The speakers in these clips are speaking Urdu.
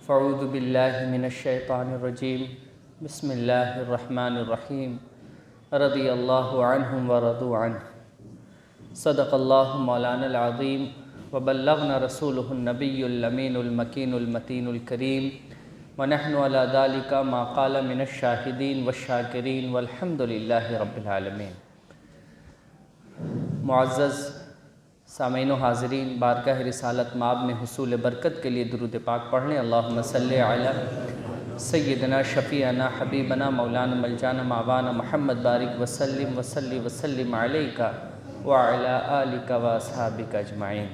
فاعوذ باللہ من الشیطان الرجیم بسم اللہ الرحمن الرحیم رضی اللہ عنہم ورضوا عنہ صدق اللہ مولانا العظیم وبلغنا رسولہ النبی الامین المکین المتین الکریم ونحن علی ذلک ما قال من الشاہدین والشاکرین والحمد للہ رب العالمین۔ معزز سامعین و حاضرین، بارگاہ رسالت مآب میں حصول برکت کے لیے درود پاک پڑھ لیں۔ اللہم صلی علی سیدنا شفیعنا حبیبنا مولانا ملجانا ماوانا محمد بارک وسلم وسلم علیکہ وعلی آلک و اصحابک اجمعین۔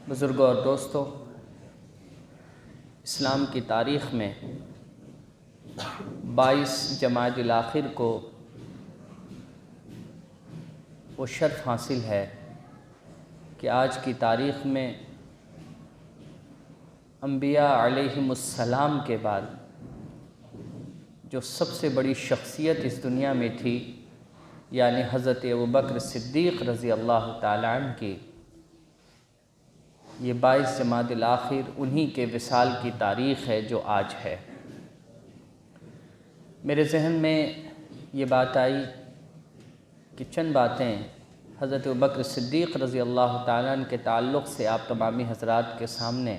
بزرگوں اور دوستو، اسلام کی تاریخ میں 22 جمادی الاخر کو وہ شرف حاصل ہے کہ آج کی تاریخ میں انبیاء علیہم السلام کے بعد جو سب سے بڑی شخصیت اس دنیا میں تھی، یعنی حضرت ابوبکر صدیق رضی اللہ تعالی عنہ کی، یہ 22 جمادی الاخر انہی کے وصال کی تاریخ ہے جو آج ہے۔ میرے ذہن میں یہ بات آئی کہ چند باتیں حضرت ابوبکر صدیق رضی اللہ تعالیٰ عنہ کے تعلق سے آپ تمامی حضرات کے سامنے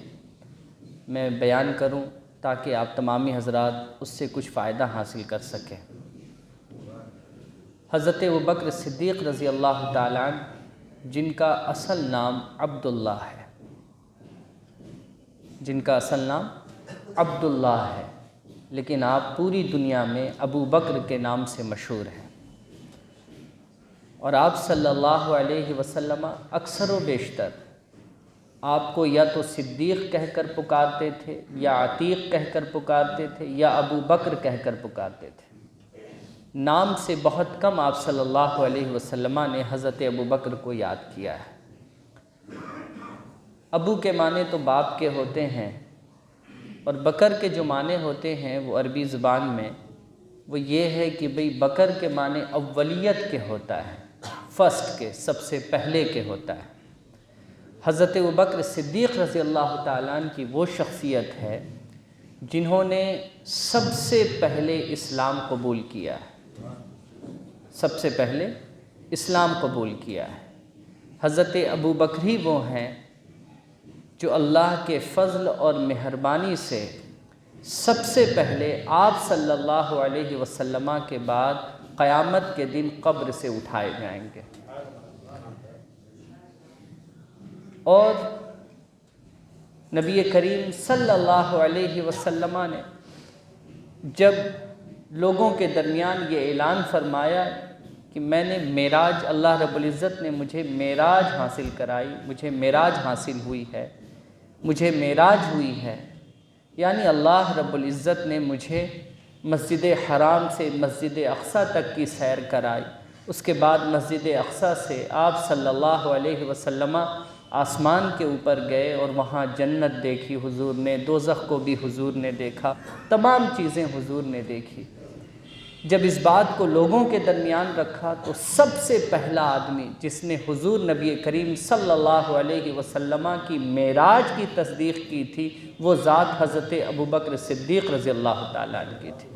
میں بیان کروں تاکہ آپ تمامی حضرات اس سے کچھ فائدہ حاصل کر سکیں۔ حضرت ابوبکر صدیق رضی اللہ تعالیٰ عنہ جن کا اصل نام عبداللہ ہے، جن کا اصل نام عبداللہ ہے، لیکن آپ پوری دنیا میں ابو بکر کے نام سے مشہور ہیں، اور آپ صلی اللہ علیہ وسلم اکثر و بیشتر آپ کو یا تو صدیق کہہ کر پکارتے تھے، یا عتیق کہہ کر پکارتے تھے، یا ابو بکر کہہ کر پکارتے تھے۔ نام سے بہت کم آپ صلی اللہ علیہ وسلم نے حضرت ابو بکر کو یاد کیا ہے۔ ابو کے معنی تو باپ کے ہوتے ہیں، اور بکر کے جو معنی ہوتے ہیں وہ عربی زبان میں وہ یہ ہے کہ بھئی بکر کے معنی اولیت کے ہوتا ہے، فرسٹ کے، سب سے پہلے کے ہوتا ہے۔ حضرت ابوبکر صدیق رضی اللہ تعالیٰ عنہ کی وہ شخصیت ہے جنہوں نے سب سے پہلے اسلام قبول کیا ہے، سب سے پہلے اسلام قبول کیا ہے۔ حضرت ابوبکر ہی وہ ہیں جو اللہ کے فضل اور مہربانی سے سب سے پہلے آپ صلی اللہ علیہ وسلم کے بعد قیامت کے دن قبر سے اٹھائے جائیں گے۔ اور نبی کریم صلی اللہ علیہ وسلم نے جب لوگوں کے درمیان یہ اعلان فرمایا کہ میں نے معراج، اللہ رب العزت نے مجھے معراج حاصل کرائی، مجھے معراج حاصل ہوئی ہے، مجھے معراج ہوئی ہے، یعنی اللہ رب العزت نے مجھے مسجد حرام سے مسجد اقصیٰ تک کی سیر کرائی۔ اس کے بعد مسجد اقصیٰ سے آپ صلی اللہ علیہ وسلم آسمان کے اوپر گئے اور وہاں جنت دیکھی حضور نے، دوزخ کو بھی حضور نے دیکھا، تمام چیزیں حضور نے دیکھی۔ جب اس بات کو لوگوں کے درمیان رکھا تو سب سے پہلا آدمی جس نے حضور نبی کریم صلی اللہ علیہ وسلم کی معراج کی تصدیق کی تھی وہ ذات حضرت ابوبکر صدیق رضی اللہ تعالیٰ عنہ کی تھی۔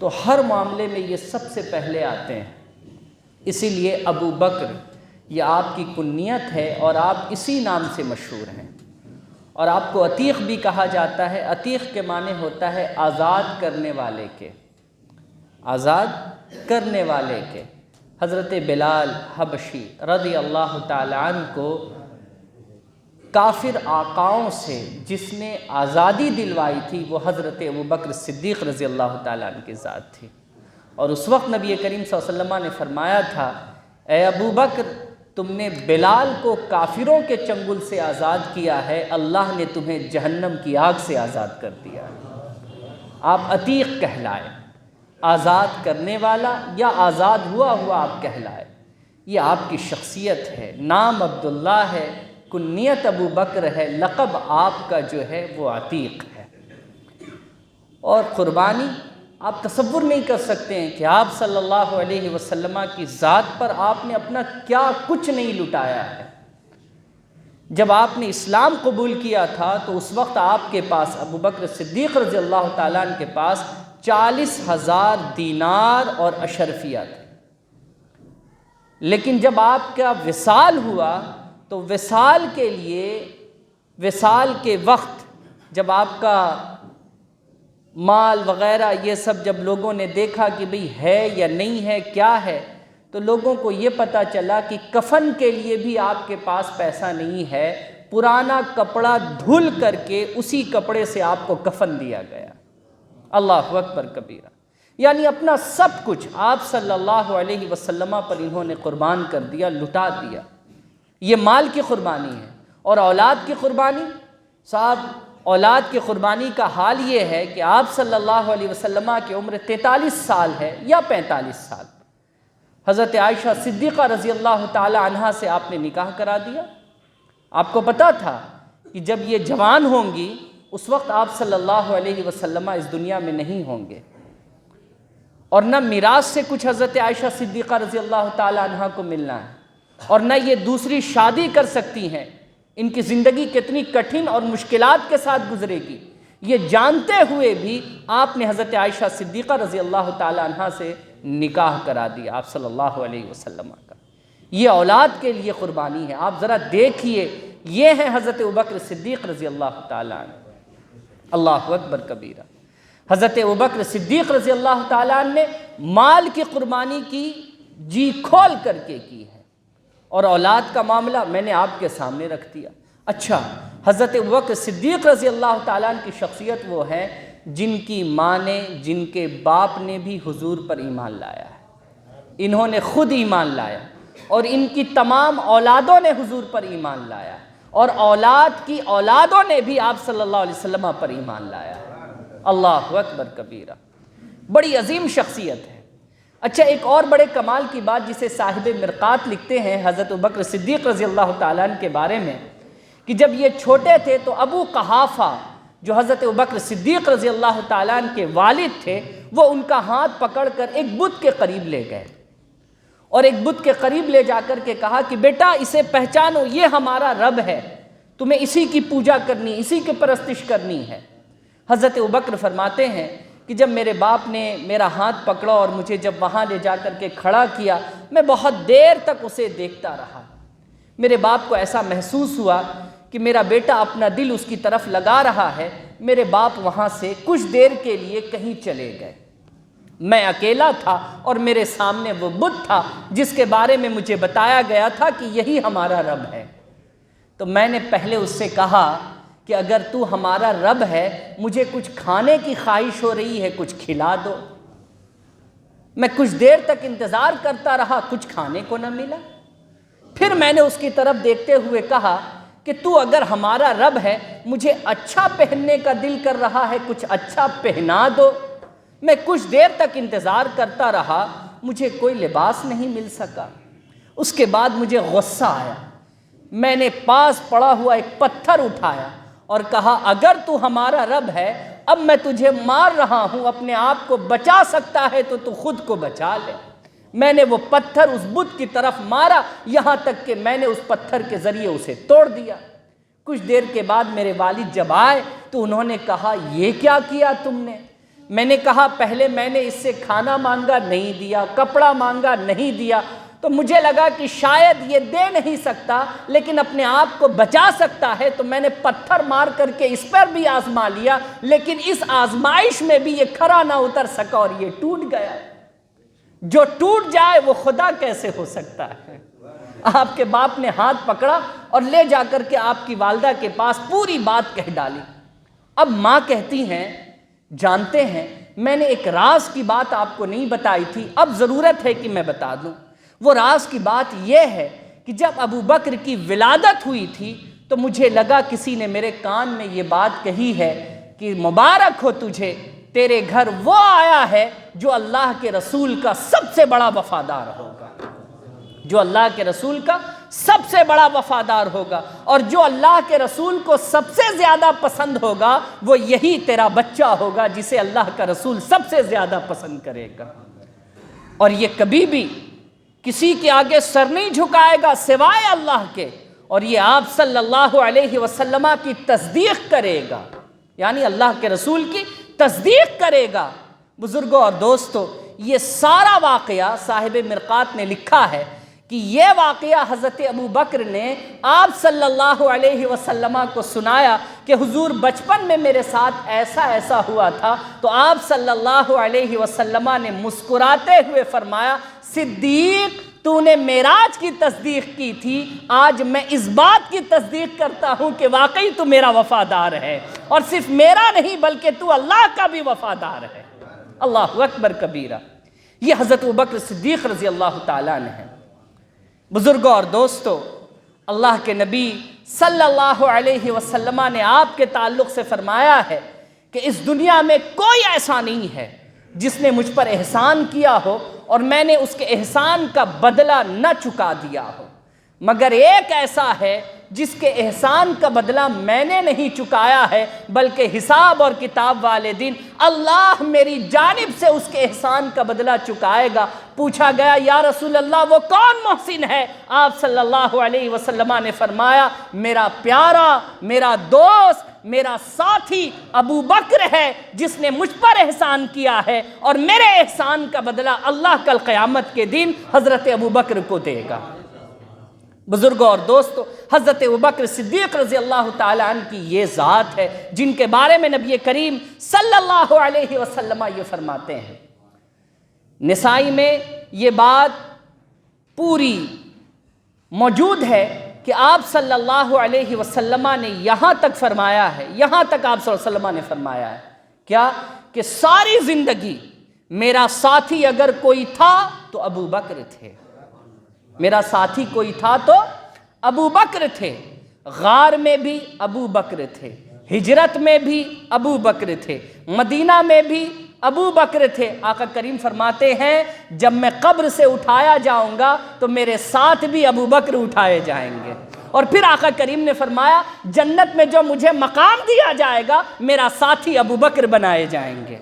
تو ہر معاملے میں یہ سب سے پہلے آتے ہیں، اسی لیے ابو بکر یہ آپ کی کنیت ہے اور آپ اسی نام سے مشہور ہیں۔ اور آپ کو عتیق بھی کہا جاتا ہے۔ عتیق کے معنی ہوتا ہے آزاد کرنے والے کے، آزاد کرنے والے کے۔ حضرت بلال حبشی رضی اللہ تعالی عنہ کو کافر آقاؤں سے جس نے آزادی دلوائی تھی وہ حضرت ابوبکر صدیق رضی اللہ تعالی عنہ کی ذات تھی۔ اور اس وقت نبی کریم صلی اللہ علیہ وسلم نے فرمایا تھا، اے ابو بکر تم نے بلال کو کافروں کے چنگل سے آزاد کیا ہے، اللہ نے تمہیں جہنم کی آگ سے آزاد کر دیا ہے۔ آپ عتیق کہلائے، آزاد کرنے والا یا آزاد ہوا ہوا آپ کہلائے، یہ آپ کی شخصیت ہے۔ نام عبداللہ ہے، کنیت ابو بکر ہے، لقب آپ کا جو ہے وہ عتیق ہے۔ اور قربانی آپ تصور نہیں کر سکتے ہیں کہ آپ صلی اللہ علیہ وسلم کی ذات پر آپ نے اپنا کیا کچھ نہیں لٹایا ہے، جب آپ نے اسلام قبول کیا تھا تو اس وقت آپ کے پاس، ابو بکر صدیق رضی اللہ تعالیٰ عنہ کے پاس 40,000 دینار اور اشرفیہ تھے۔ لیکن جب آپ کا وصال ہوا تو وصال کے لیے، وصال کے وقت جب آپ کا مال وغیرہ یہ سب جب لوگوں نے دیکھا کہ بھئی ہے یا نہیں ہے، کیا ہے، تو لوگوں کو یہ پتہ چلا کہ کفن کے لیے بھی آپ کے پاس پیسہ نہیں ہے، پرانا کپڑا دھل کر کے اسی کپڑے سے آپ کو کفن دیا گیا۔ اللہ اکبر کبیرہ، یعنی اپنا سب کچھ آپ صلی اللہ علیہ وسلم پر انہوں نے قربان کر دیا، لٹا دیا۔ یہ مال کی قربانی ہے۔ اور اولاد کی قربانی، صاحب اولاد کی قربانی کا حال یہ ہے کہ آپ صلی اللہ علیہ وسلم کی عمر 43 سال ہے یا 45 سال، حضرت عائشہ صدیقہ رضی اللہ تعالی عنہا سے آپ نے نکاح کرا دیا۔ آپ کو پتا تھا کہ جب یہ جوان ہوں گی اس وقت آپ صلی اللہ علیہ وسلم اس دنیا میں نہیں ہوں گے، اور نہ میراث سے کچھ حضرت عائشہ صدیقہ رضی اللہ تعالی عنہا کو ملنا ہے، اور نہ یہ دوسری شادی کر سکتی ہیں۔ ان کی زندگی کتنی کٹھن اور مشکلات کے ساتھ گزرے گی، یہ جانتے ہوئے بھی آپ نے حضرت عائشہ صدیقہ رضی اللہ تعالی عنہا سے نکاح کرا دیا آپ صلی اللہ علیہ وسلم کا۔ یہ اولاد کے لیے قربانی ہے۔ آپ ذرا دیکھیے، یہ ہیں حضرت ابوبکر صدیق رضی اللہ تعالی عنہ۔ اللہ اکبر کبیرہ۔ حضرت ابوبکر صدیق رضی اللہ تعالی عنہ نے مال کی قربانی کی، جی کھول کر کے کی ہے، اور اولاد کا معاملہ میں نے آپ کے سامنے رکھ دیا۔ اچھا، حضرت ابوبکر صدیق رضی اللہ تعالیٰ عنہ کی شخصیت وہ ہے جن کی ماں نے، جن کے باپ نے بھی حضور پر ایمان لایا ہے۔ انہوں نے خود ایمان لایا، اور ان کی تمام اولادوں نے حضور پر ایمان لایا، اور اولاد کی اولادوں نے بھی آپ صلی اللہ علیہ وسلم پر ایمان لایا ہے۔ اللہ اکبر کبیرہ، بڑی عظیم شخصیت ہے۔ اچھا، ایک اور بڑے کمال کی بات جسے صاحب مرقات لکھتے ہیں حضرت ابوبکر صدیق رضی اللہ تعالیٰ عنہ کے بارے میں، کہ جب یہ چھوٹے تھے تو ابو قحافہ جو حضرت ابوبکر صدیق رضی اللہ تعالیٰ عنہ کے والد تھے، وہ ان کا ہاتھ پکڑ کر ایک بت کے قریب لے گئے، اور ایک بت کے قریب لے جا کر کے کہا کہ بیٹا اسے پہچانو، یہ ہمارا رب ہے، تمہیں اسی کی پوجا کرنی، اسی کی پرستش کرنی ہے۔ حضرت ابوبکر فرماتے ہیں کہ جب میرے باپ نے میرا ہاتھ پکڑا اور مجھے جب وہاں لے جا کر کے کھڑا کیا، میں بہت دیر تک اسے دیکھتا رہا۔ میرے باپ کو ایسا محسوس ہوا کہ میرا بیٹا اپنا دل اس کی طرف لگا رہا ہے۔ میرے باپ وہاں سے کچھ دیر کے لیے کہیں چلے گئے۔ میں اکیلا تھا اور میرے سامنے وہ بت تھا جس کے بارے میں مجھے بتایا گیا تھا کہ یہی ہمارا رب ہے۔ تو میں نے پہلے اس سے کہا کہ اگر تو ہمارا رب ہے، مجھے کچھ کھانے کی خواہش ہو رہی ہے، کچھ کھلا دو۔ میں کچھ دیر تک انتظار کرتا رہا، کچھ کھانے کو نہ ملا۔ پھر میں نے اس کی طرف دیکھتے ہوئے کہا کہ تو اگر ہمارا رب ہے، مجھے اچھا پہننے کا دل کر رہا ہے، کچھ اچھا پہنا دو۔ میں کچھ دیر تک انتظار کرتا رہا، مجھے کوئی لباس نہیں مل سکا۔ اس کے بعد مجھے غصہ آیا، میں نے پاس پڑا ہوا ایک پتھر اٹھایا اور کہا اگر تو ہمارا رب ہے، اب میں تجھے مار رہا ہوں، اپنے آپ کو بچا سکتا ہے تو خود کو بچا لے۔ میں نے وہ پتھر اس بت کی طرف مارا، یہاں تک کہ میں نے اس پتھر کے ذریعے اسے توڑ دیا۔ کچھ دیر کے بعد میرے والد جب آئے تو انہوں نے کہا یہ کیا کیا تم نے؟ میں نے کہا پہلے میں نے اس سے کھانا مانگا، نہیں دیا، کپڑا مانگا، نہیں دیا، تو مجھے لگا کہ شاید یہ دے نہیں سکتا لیکن اپنے آپ کو بچا سکتا ہے، تو میں نے پتھر مار کر کے اس پر بھی آزما لیا، لیکن اس آزمائش میں بھی یہ کھرا نہ اتر سکا اور یہ ٹوٹ گیا۔ جو ٹوٹ جائے وہ خدا کیسے ہو سکتا ہے؟ آپ کے باپ نے ہاتھ پکڑا اور لے جا کر کے آپ کی والدہ کے پاس پوری بات کہہ ڈالی۔ اب ماں کہتی ہیں، جانتے ہیں میں نے ایک راز کی بات آپ کو نہیں بتائی تھی، اب ضرورت ہے کہ میں بتا دوں۔ وہ راز کی بات یہ ہے کہ جب ابو بکر کی ولادت ہوئی تھی تو مجھے لگا کسی نے میرے کان میں یہ بات کہی ہے کہ مبارک ہو تجھے، تیرے گھر وہ آیا ہے جو اللہ کے رسول کا سب سے بڑا وفادار ہوگا، جو اللہ کے رسول کا سب سے بڑا وفادار ہوگا، اور جو اللہ کے رسول کو سب سے زیادہ پسند ہوگا وہ یہی تیرا بچہ ہوگا جسے اللہ کا رسول سب سے زیادہ پسند کرے گا، اور یہ کبھی بھی کسی کے آگے سر نہیں جھکائے گا سوائے اللہ کے، اور یہ آپ صلی اللہ علیہ وسلم کی تصدیق کرے گا، یعنی اللہ کے رسول کی تصدیق کرے گا۔ بزرگوں اور دوستو، یہ سارا واقعہ صاحب مرقات نے لکھا ہے کہ یہ واقعہ حضرت ابو بکر نے آپ صلی اللہ علیہ وسلم کو سنایا کہ حضور بچپن میں میرے ساتھ ایسا ایسا ہوا تھا، تو آپ صلی اللہ علیہ وسلم نے مسکراتے ہوئے فرمایا، صدیق تو نے معراج کی تصدیق کی تھی، آج میں اس بات کی تصدیق کرتا ہوں کہ واقعی تو میرا وفادار ہے، اور صرف میرا نہیں بلکہ تو اللہ کا بھی وفادار ہے۔ اللہ اکبر کبیرہ۔ یہ حضرت ابوبکر صدیق رضی اللہ تعالیٰ عنہ ہے۔ بزرگوں اور دوستو، اللہ کے نبی صلی اللہ علیہ وسلم نے آپ کے تعلق سے فرمایا ہے کہ اس دنیا میں کوئی ایسا نہیں ہے جس نے مجھ پر احسان کیا ہو اور میں نے اس کے احسان کا بدلہ نہ چکا دیا ہو، مگر ایک ایسا ہے جس کے احسان کا بدلہ میں نے نہیں چکایا ہے، بلکہ حساب اور کتاب والے دن اللہ میری جانب سے اس کے احسان کا بدلہ چکائے گا۔ پوچھا گیا یا رسول اللہ وہ کون محسن ہے؟ آپ صلی اللہ علیہ وسلم نے فرمایا، میرا پیارا، میرا دوست، میرا ساتھی ابو بکر ہے، جس نے مجھ پر احسان کیا ہے، اور میرے احسان کا بدلہ اللہ کل قیامت کے دن حضرت ابو بکر کو دے گا۔ بزرگوں اور دوستو، حضرت ابوبکر صدیق رضی اللہ تعالیٰ عنہ کی یہ ذات ہے جن کے بارے میں نبی کریم صلی اللہ علیہ وسلم یہ فرماتے ہیں۔ نسائی میں یہ بات پوری موجود ہے کہ آپ صلی اللہ علیہ وسلم نے یہاں تک فرمایا ہے، یہاں تک آپ صلی اللہ علیہ وسلم نے فرمایا ہے کیا کہ ساری زندگی میرا ساتھی اگر کوئی تھا تو ابو بکر تھے، میرا ساتھی کوئی تھا تو ابو بکر تھے، غار میں بھی ابو بکر تھے، ہجرت میں بھی ابو بکر تھے، مدینہ میں بھی ابو بکر تھے۔ آقا کریم فرماتے ہیں جب میں قبر سے اٹھایا جاؤں گا تو میرے ساتھ بھی ابو بکر اٹھائے جائیں گے، اور پھر آقا کریم نے فرمایا جنت میں جو مجھے مقام دیا جائے گا میرا ساتھی ابو بکر بنائے جائیں گے۔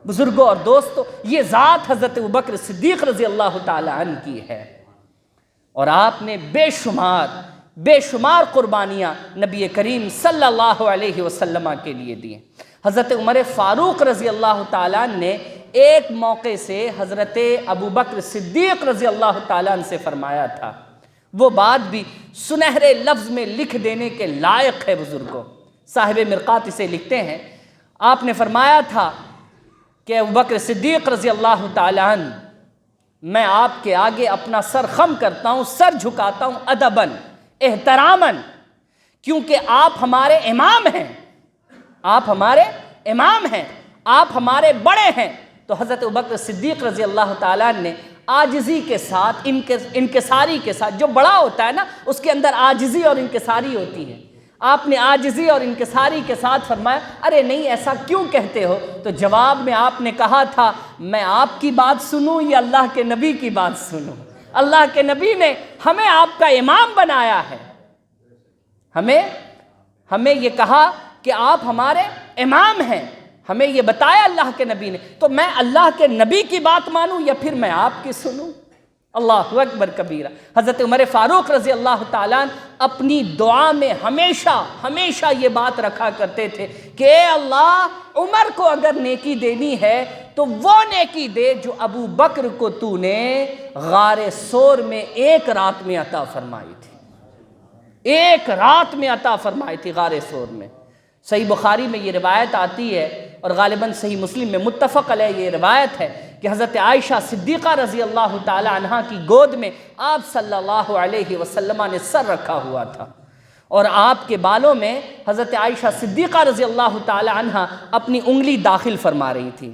بزرگوں اور دوستو، یہ ذات حضرت ابوبکر صدیق رضی اللہ تعالی عنہ کی ہے، اور آپ نے بے شمار قربانیاں نبی کریم صلی اللہ علیہ وسلم کے لیے دی۔ حضرت عمر فاروق رضی اللہ تعالیٰ عنہ نے ایک موقع سے حضرت ابوبکر صدیق رضی اللہ تعالیٰ عنہ سے فرمایا تھا، وہ بات بھی سنہرے لفظ میں لکھ دینے کے لائق ہے۔ بزرگوں، صاحب مرقات اسے لکھتے ہیں، آپ نے فرمایا تھا کہ ابوبکر صدیق رضی اللہ تعالیٰ عنہ، میں آپ کے آگے اپنا سر خم کرتا ہوں، سر جھکاتا ہوں ادباً، احتراماً، کیونکہ آپ ہمارے امام ہیں، آپ ہمارے امام ہیں، آپ ہمارے بڑے ہیں۔ تو حضرت ابوبکر صدیق رضی اللہ تعالیٰ نے عاجزی کے ساتھ، انکساری کے ساتھ، جو بڑا ہوتا ہے نا اس کے اندر عاجزی اور انکساری ہوتی ہے، آپ نے عاجزی اور انکساری کے ساتھ فرمایا ارے نہیں ایسا کیوں کہتے ہو؟ تو جواب میں آپ نے کہا تھا میں آپ کی بات سنوں یا اللہ کے نبی کی بات سنوں؟ اللہ کے نبی نے ہمیں آپ کا امام بنایا ہے، ہمیں یہ کہا کہ آپ ہمارے امام ہیں، ہمیں یہ بتایا اللہ کے نبی نے، تو میں اللہ کے نبی کی بات مانوں یا پھر میں آپ کی سنوں؟ اللہ اکبر کبیرہ۔ حضرت عمر فاروق رضی اللہ تعالیٰ عنہ اپنی دعا میں ہمیشہ یہ بات رکھا کرتے تھے کہ اے اللہ، عمر کو اگر نیکی دینی ہے تو وہ نیکی دے جو ابو بکر کو تو نے غار ثور میں ایک رات میں عطا فرمائی تھی، ایک رات میں عطا فرمائی تھی غار ثور میں۔ صحیح بخاری میں یہ روایت آتی ہے اور غالباً صحیح مسلم میں متفق علیہ یہ روایت ہے کہ حضرت عائشہ صدیقہ رضی اللہ تعالی عنہ کی گود میں آپ صلی اللہ علیہ وسلم نے سر رکھا ہوا تھا، اور آپ کے بالوں میں حضرت عائشہ صدیقہ رضی اللہ تعالی عنہ اپنی انگلی داخل فرما رہی تھی،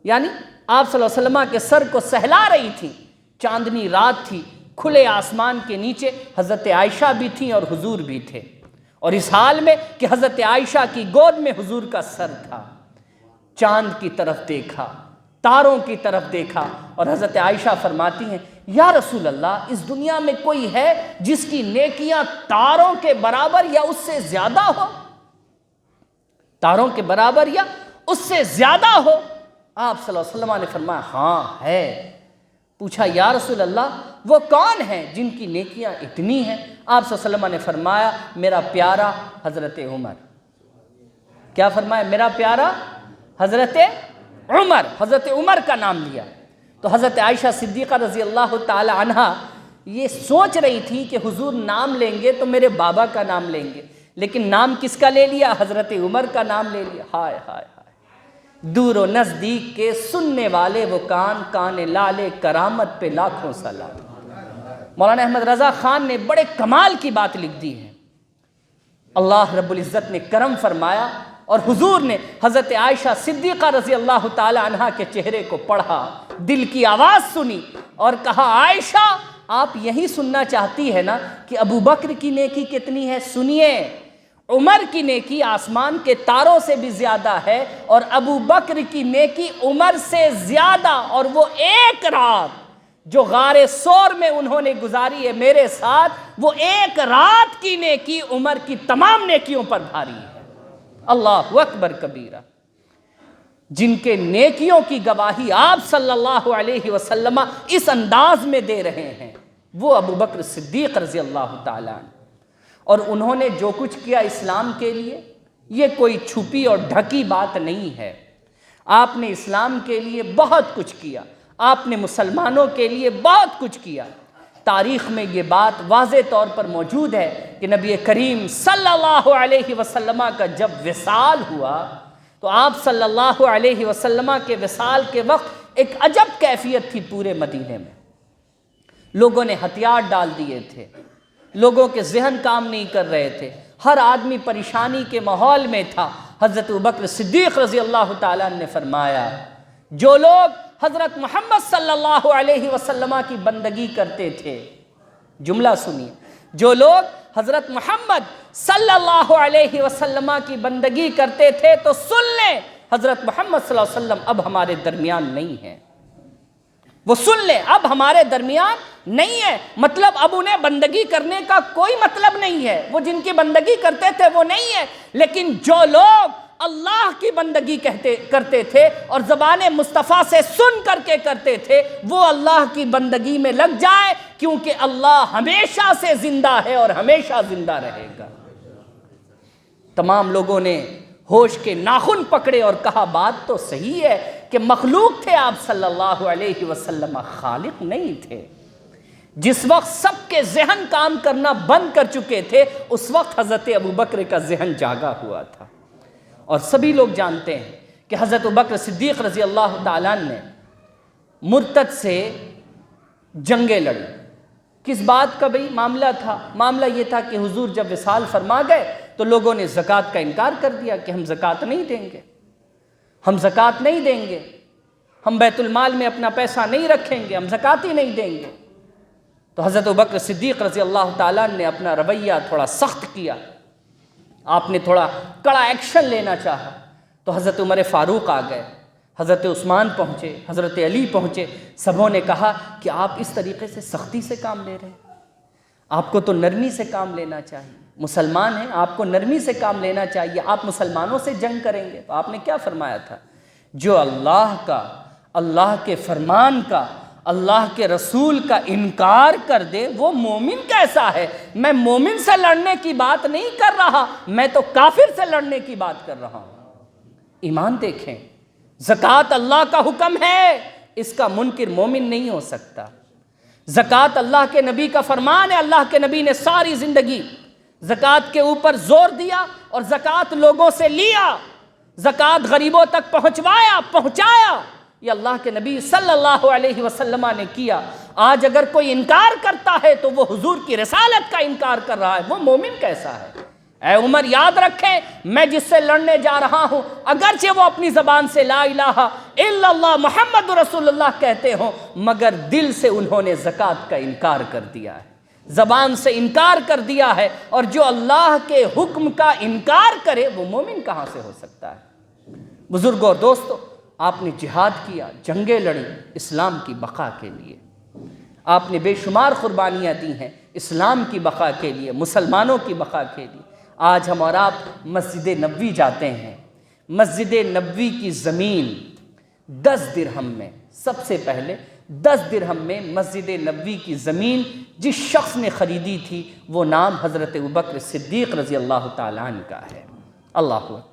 یعنی آپ صلی اللہ علیہ وسلم کے سر کو سہلا رہی تھی۔ چاندنی رات تھی، کھلے آسمان کے نیچے حضرت عائشہ بھی تھیں اور حضور بھی تھے، اور اس حال میں کہ حضرت عائشہ کی گود میں حضور کا سر تھا، چاند کی طرف دیکھا، تاروں کی طرف دیکھا، اور حضرت عائشہ فرماتی ہیں یا رسول اللہ، اس دنیا میں کوئی ہے جس کی نیکیاں تاروں کے برابر یا اس سے زیادہ ہو؟ تاروں کے برابر یا اس سے زیادہ ہو؟ آپ صلی اللہ علیہ وسلم نے فرمایا ہاں ہے۔ پوچھا یا رسول اللہ وہ کون ہیں جن کی نیکیاں اتنی ہیں؟ آپ صلی اللہ علیہ وسلم نے فرمایا میرا پیارا حضرت عمر۔ کیا فرمایا؟ میرا پیارا حضرت عمر۔ حضرت عمر کا نام لیا۔ تو حضرت عائشہ صدیقہ رضی اللہ تعالی عنہا یہ سوچ رہی تھی کہ حضور نام لیں گے تو میرے بابا کا نام لیں گے، لیکن نام کس کا لے لیا؟ حضرت عمر کا نام لے لیا۔ ہائے ہائے ہائے، دور و نزدیک کے سننے والے وہ کان، کان لالے کرامت پہ لاکھوں سلام۔ مولانا احمد رضا خان نے بڑے کمال کی بات لکھ دی ہے۔ اللہ رب العزت نے کرم فرمایا اور حضور نے حضرت عائشہ صدیقہ رضی اللہ تعالی عنہا کے چہرے کو پڑھا، دل کی آواز سنی اور کہا عائشہ آپ یہی سننا چاہتی ہے نا کہ ابو بکر کی نیکی کتنی ہے؟ سنیے، عمر کی نیکی آسمان کے تاروں سے بھی زیادہ ہے، اور ابو بکر کی نیکی عمر سے زیادہ، اور وہ ایک رات جو غار ثور میں انہوں نے گزاری ہے میرے ساتھ، وہ ایک رات کی نیکی عمر کی تمام نیکیوں پر بھاری ہے۔ اللہ اکبر کبیرہ۔ جن کے نیکیوں کی گواہی آپ صلی اللہ علیہ وسلم اس انداز میں دے رہے ہیں وہ ابو بکر صدیق رضی اللہ تعالیٰ عنہ، اور انہوں نے جو کچھ کیا اسلام کے لیے یہ کوئی چھپی اور ڈھکی بات نہیں ہے۔ آپ نے اسلام کے لیے بہت کچھ کیا، آپ نے مسلمانوں کے لیے بہت کچھ کیا۔ تاریخ میں یہ بات واضح طور پر موجود ہے کہ نبی کریم صلی اللہ علیہ وسلم کا جب وصال ہوا تو آپ صلی اللہ علیہ وسلم کے وصال کے وقت ایک عجب کیفیت تھی پورے مدینے میں۔ لوگوں نے ہتھیار ڈال دیے تھے، لوگوں کے ذہن کام نہیں کر رہے تھے، ہر آدمی پریشانی کے ماحول میں تھا۔ حضرت ابوبکر صدیق رضی اللہ تعالیٰ نے فرمایا جو لوگ حضرت محمد صلی اللہ علیہ وسلم کی بندگی کرتے تھے، جملہ سنیے، جو لوگ حضرت محمد صلی اللہ علیہ وسلم کی بندگی کرتے تھے تو سن لیں حضرت محمد صلی اللہ علیہ وسلم اب ہمارے درمیان نہیں ہیں۔ وہ سن لیں اب ہمارے درمیان نہیں ہے، مطلب اب انہیں بندگی کرنے کا کوئی مطلب نہیں ہے، وہ جن کی بندگی کرتے تھے وہ نہیں ہے، لیکن جو لوگ اللہ کی بندگی کرتے تھے اور زبان مصطفیٰ سے سن کر کے کرتے تھے وہ اللہ کی بندگی میں لگ جائے، کیونکہ اللہ ہمیشہ سے زندہ ہے اور ہمیشہ زندہ رہے گا۔ تمام لوگوں نے ہوش کے ناخن پکڑے اور کہا بات تو صحیح ہے کہ مخلوق تھے آپ صلی اللہ علیہ وسلم، خالق نہیں تھے۔ جس وقت سب کے ذہن کام کرنا بند کر چکے تھے اس وقت حضرت ابوبکر کا ذہن جاگا ہوا تھا، اور سبھی لوگ جانتے ہیں کہ حضرت ابوبکر صدیق رضی اللہ تعالیٰ نے مرتد سے جنگیں لڑی۔ کس بات کا بھئی معاملہ تھا؟ معاملہ یہ تھا کہ حضور جب وصال فرما گئے تو لوگوں نے زکوٰۃ کا انکار کر دیا کہ ہم زکوٰۃ نہیں دیں گے، ہم زکوٰۃ نہیں دیں گے، ہم بیت المال میں اپنا پیسہ نہیں رکھیں گے، ہم زکوٰۃ ہی نہیں دیں گے۔ تو حضرت ابوبکر صدیق رضی اللہ تعالیٰ نے اپنا رویہ تھوڑا سخت کیا، آپ نے تھوڑا کڑا ایکشن لینا چاہا۔ تو حضرت عمر فاروق آ گئے، حضرت عثمان پہنچے، حضرت علی پہنچے، سبوں نے کہا کہ آپ اس طریقے سے سختی سے کام لے رہے ہیں، آپ کو تو نرمی سے کام لینا چاہیے، مسلمان ہیں آپ کو نرمی سے کام لینا چاہیے، آپ مسلمانوں سے جنگ کریں گے۔ تو آپ نے کیا فرمایا تھا؟ جو اللہ کا، اللہ کے فرمان کا، اللہ کے رسول کا انکار کر دے وہ مومن کیسا ہے؟ میں مومن سے لڑنے کی بات نہیں کر رہا، میں تو کافر سے لڑنے کی بات کر رہا ہوں۔ ایمان دیکھیں، زکوٰۃ اللہ کا حکم ہے، اس کا منکر مومن نہیں ہو سکتا۔ زکوٰۃ اللہ کے نبی کا فرمان ہے، اللہ کے نبی نے ساری زندگی زکوٰۃ کے اوپر زور دیا اور زکوٰۃ لوگوں سے لیا، زکوٰۃ غریبوں تک پہنچایا، یہ اللہ کے نبی صلی اللہ علیہ وسلم نے کیا۔ آج اگر کوئی انکار کرتا ہے تو وہ حضور کی رسالت کا انکار کر رہا ہے، وہ مومن کیسا ہے؟ اے عمر یاد رکھیں، میں جس سے لڑنے جا رہا ہوں اگرچہ وہ اپنی زبان سے لا الہ الا اللہ محمد رسول اللہ کہتے ہوں، مگر دل سے انہوں نے زکوٰۃ کا انکار کر دیا ہے، زبان سے انکار کر دیا ہے، اور جو اللہ کے حکم کا انکار کرے وہ مومن کہاں سے ہو سکتا ہے؟ بزرگوں اور دوستو، آپ نے جہاد کیا، جنگیں لڑیں اسلام کی بقا کے لیے، آپ نے بے شمار قربانیاں دی ہیں اسلام کی بقا کے لیے، مسلمانوں کی بقا کے لیے۔ آج ہم اور آپ مسجد نبوی جاتے ہیں، مسجد نبوی کی زمین 10 درہم میں، سب سے پہلے 10 درہم میں مسجد نبوی کی زمین جس شخص نے خریدی تھی وہ نام حضرت ابوبکر صدیق رضی اللہ تعالیٰ عنہ کا ہے۔ اللہ اکبر۔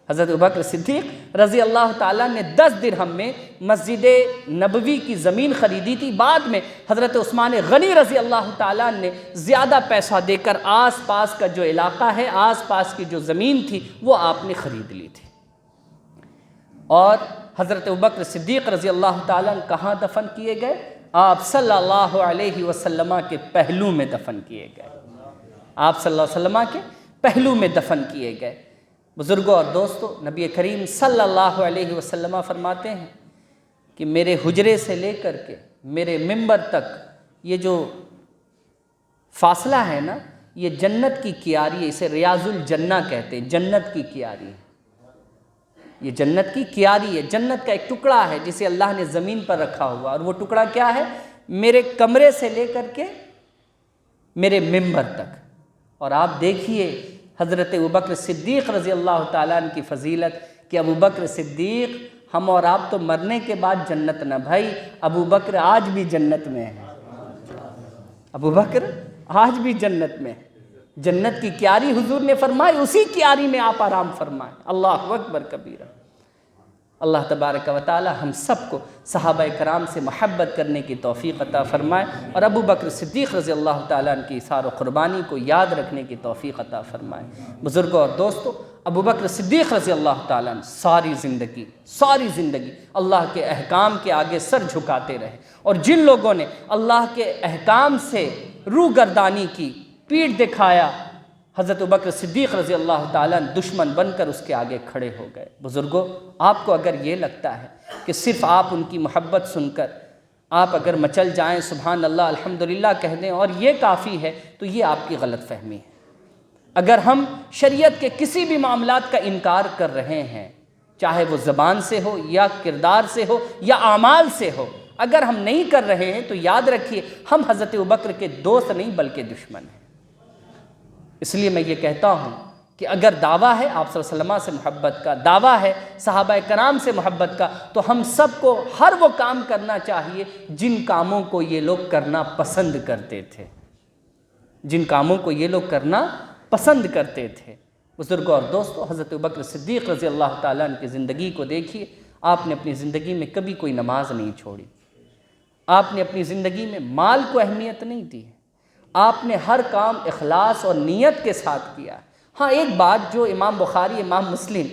حضرت ابوبکر صدیق رضی اللہ تعالیٰ نے 10 درہم میں مسجد نبوی کی زمین خریدی تھی۔ بعد میں حضرت عثمان غنی رضی اللہ تعالیٰ نے زیادہ پیسہ دے کر آس پاس کا جو علاقہ ہے، آس پاس کی جو زمین تھی وہ آپ نے خرید لی تھی۔ اور حضرت ابوبکر صدیق رضی اللہ تعالیٰ عنہ کہاں دفن کیے گئے؟ آپ صلی اللہ علیہ وسلم کے پہلو میں دفن کیے گئے۔ آپ صلی اللہ علیہ وسلم کے پہلو میں دفن کیے گئے۔ بزرگوں اور دوستو، نبی کریم صلی اللہ علیہ وسلم فرماتے ہیں کہ میرے حجرے سے لے کر کے میرے منبر تک یہ جو فاصلہ ہے نا، یہ جنت کی کیاری ہے، اسے ریاض الجنہ کہتے ہیں، جنت کی کیاری ہے۔ یہ جنت کی کیاری ہے، جنت کا ایک ٹکڑا ہے جسے اللہ نے زمین پر رکھا ہوا، اور وہ ٹکڑا کیا ہے؟ میرے کمرے سے لے کر کے میرے منبر تک۔ اور آپ دیکھیے حضرت ابوبکر صدیق رضی اللہ تعالیٰ عنہ کی فضیلت کہ ابوبکر صدیق، ہم اور آپ تو مرنے کے بعد جنت نہ، بھائی ابوبکر آج بھی جنت میں ہے، ابوبکر آج بھی جنت میں ہے۔ جنت کی کیاری حضور نے فرمائی، اسی کیاری میں آپ آرام فرمائیں۔ اللہ اکبر کبیرہ۔ اللہ تبارک و تعالی ہم سب کو صحابہ کرام سے محبت کرنے کی توفیق عطا فرمائے، اور ابوبکر صدیق رضی اللہ تعالیٰ عنہ کی ایثار و قربانی کو یاد رکھنے کی توفیق عطا فرمائے۔ بزرگوں اور دوستو، ابوبکر صدیق رضی اللہ تعالیٰ عنہ ساری زندگی اللہ کے احکام کے آگے سر جھکاتے رہے، اور جن لوگوں نے اللہ کے احکام سے روگردانی کی، پیٹھ دکھایا، حضرت ابوبکر صدیق رضی اللہ تعالیٰ عنہ دشمن بن کر اس کے آگے کھڑے ہو گئے۔ بزرگوں، آپ کو اگر یہ لگتا ہے کہ صرف آپ ان کی محبت سن کر آپ اگر مچل جائیں، سبحان اللہ الحمدللہ کہہ دیں اور یہ کافی ہے، تو یہ آپ کی غلط فہمی ہے۔ اگر ہم شریعت کے کسی بھی معاملات کا انکار کر رہے ہیں، چاہے وہ زبان سے ہو یا کردار سے ہو یا اعمال سے ہو، اگر ہم نہیں کر رہے ہیں تو یاد رکھیے ہم حضرت ابوبکر کے دوست نہیں بلکہ دشمن ہیں۔ اس لیے میں یہ کہتا ہوں کہ اگر دعویٰ ہے آپ صلی اللہ علیہ وسلم سے محبت کا، دعویٰ ہے صحابہ کرام سے محبت کا، تو ہم سب کو ہر وہ کام کرنا چاہیے جن کاموں کو یہ لوگ کرنا پسند کرتے تھے، جن کاموں کو یہ لوگ کرنا پسند کرتے تھے۔ بزرگوں اور دوستو، حضرت ابوبکر صدیق رضی اللہ تعالیٰ عنہ کی زندگی کو دیکھیے، آپ نے اپنی زندگی میں کبھی کوئی نماز نہیں چھوڑی، آپ نے اپنی زندگی میں مال کو اہمیت نہیں دی، آپ نے ہر کام اخلاص اور نیت کے ساتھ کیا۔ ہاں، ایک بات جو امام بخاری، امام مسلم،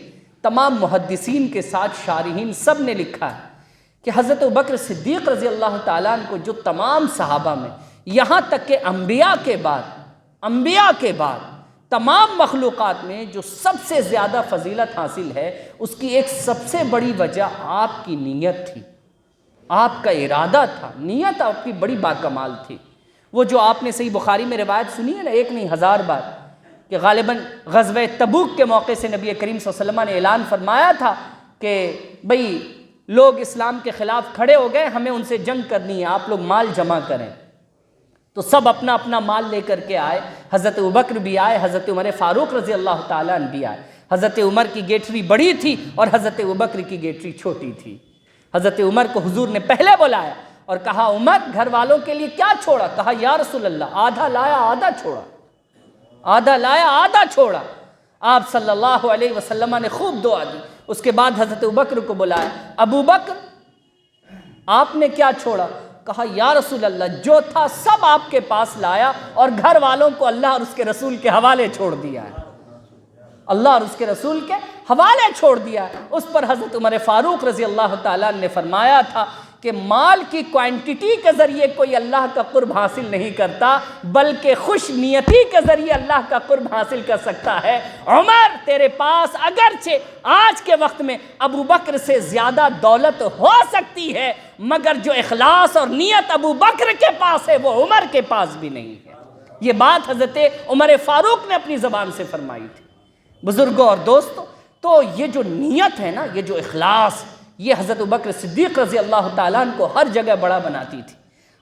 تمام محدثین کے ساتھ شارحین سب نے لکھا ہے کہ حضرت ابوبکر صدیق رضی اللہ تعالیٰ عنہ کو جو تمام صحابہ میں، یہاں تک کہ انبیاء کے بعد تمام مخلوقات میں جو سب سے زیادہ فضیلت حاصل ہے، اس کی ایک سب سے بڑی وجہ آپ کی نیت تھی، آپ کا ارادہ تھا، نیت آپ کی بڑی باکمال تھی۔ وہ جو آپ نے صحیح بخاری میں روایت سنی ہے نا، 1000 بار، کہ غالباً غزوہ تبوک کے موقع سے نبی کریم صلی اللہ علیہ وسلم نے اعلان فرمایا تھا کہ بھئی لوگ اسلام کے خلاف کھڑے ہو گئے، ہمیں ان سے جنگ کرنی ہے، آپ لوگ مال جمع کریں۔ تو سب اپنا اپنا مال لے کر کے آئے، حضرت ابوبکر بھی آئے، حضرت عمر فاروق رضی اللہ تعالیٰ عنہ بھی آئے۔ حضرت عمر کی گیٹری بڑی تھی اور حضرت ابوبکر کی گیٹری چھوٹی تھی۔ حضرت عمر کو حضور نے پہلے بلایا اور کہا، عمر گھر والوں کے لیے کیا چھوڑا؟ کہا، یا رسول اللہ آدھا لایا آدھا چھوڑا، آدھا لایا آدھا چھوڑا۔ آپ صلی اللہ علیہ وسلم نے خوب دعا دی۔ اس کے بعد حضرت ابوبکر کو بلایا، ابوبکر آپ نے کیا چھوڑا؟ کہا، یا رسول اللہ جو تھا سب آپ کے پاس لایا اور گھر والوں کو اللہ اور اس کے رسول کے حوالے چھوڑ دیا ہے، اللہ اور اس کے رسول کے حوالے چھوڑ دیا ہے۔ اس پر حضرت عمر فاروق رضی اللہ تعالیٰ نے فرمایا تھا کہ مال کی کوانٹٹی کے ذریعے کوئی اللہ کا قرب حاصل نہیں کرتا، بلکہ خوش نیتی کے ذریعے اللہ کا قرب حاصل کر سکتا ہے۔ عمر تیرے پاس اگرچہ آج کے وقت میں ابوبکر سے زیادہ دولت ہو سکتی ہے، مگر جو اخلاص اور نیت ابوبکر کے پاس ہے وہ عمر کے پاس بھی نہیں ہے۔ یہ بات حضرت عمر فاروق نے اپنی زبان سے فرمائی تھی۔ بزرگوں اور دوستو، تو یہ جو نیت ہے نا، یہ جو اخلاص، یہ حضرت ابوبکر صدیق رضی اللہ تعالیٰ عنہ کو ہر جگہ بڑا بناتی تھی۔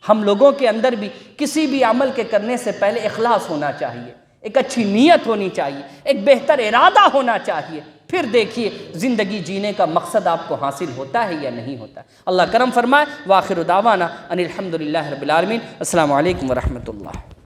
ہم لوگوں کے اندر بھی کسی بھی عمل کے کرنے سے پہلے اخلاص ہونا چاہیے، ایک اچھی نیت ہونی چاہیے، ایک بہتر ارادہ ہونا چاہیے، پھر دیکھیے زندگی جینے کا مقصد آپ کو حاصل ہوتا ہے یا نہیں ہوتا ہے۔ اللہ کرم فرمائے۔ وآخر دعوانا ان الحمد للہ رب العالمین۔ السلام علیکم ورحمۃ اللہ۔